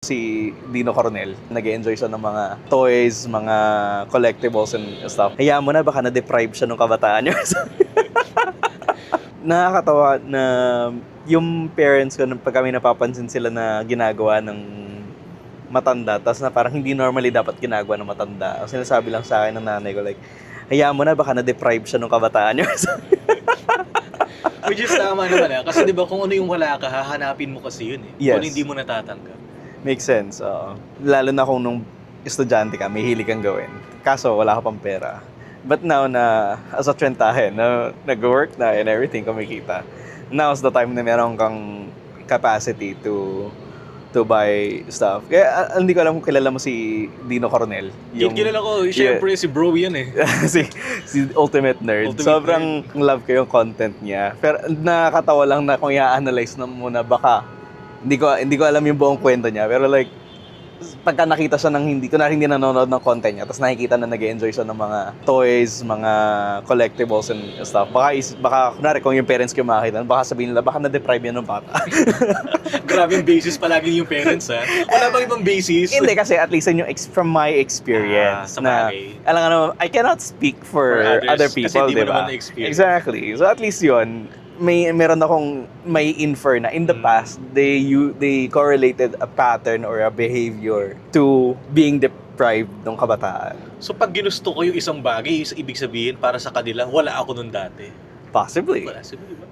si Dino Coronel. Nag-enjoy siya ng mga toys, mga collectibles and stuff. Hayaan mo na, baka na-deprive siya nung kabataan niya. Nakakatawa na yung parents ko, pag kami napapansin sila na ginagawa ng matanda, tapos na parang hindi normally dapat ginagawa ng matanda. Sinasabi lang sa akin ng nanay ko, like, hayaan mo na, baka na-deprive siya nung kabataan niya. Which is tama naman kasi di ba kung ano yung wala ka, hahanapin mo kasi yun eh. Yes. Kung hindi mo natatanggap. Makes sense, oo. Lalo na kung nung estudyante ka, may hilig kang gawin. Kaso, wala ka pang pera. But now na, as a trentahe, na nag-work na and everything, kumikita, now's the time na meron kang capacity to buy stuff. Kaya hindi ko alam kung kilala mo si Dino Coronel. Yung kilala ko, syempre si bro yan eh. si Ultimate Nerd. Sobrang love ko yung content niya. Pero nakakatawa lang na kung i-analyze na muna, baka hindi ko alam yung buong kwento niya. Pero like, pagka nakita siya ng hindi nanonood ng content niya, tapos nakikita na nag-enjoy siya ng mga toys, mga collectibles and stuff. Baka kunwari kung yung parents ko makakita, baka sabihin nila, baka na-deprive yan ng bata. Grabe yung basis palagi yung parents ha. Wala bang ibang basis? Hindi kasi at least yun yung from my experience na alam nga naman, I cannot speak for other people, kasi di mo diba? naman na-experience. Exactly. So at least yun, meron akong may infer na in the past they correlated a pattern or a behavior to being deprived ng kabataan. So pag ginusto ko yung isang bagay, ibig sabihin para sa kanila, wala ako nun dati. Possibly. Wala, diba?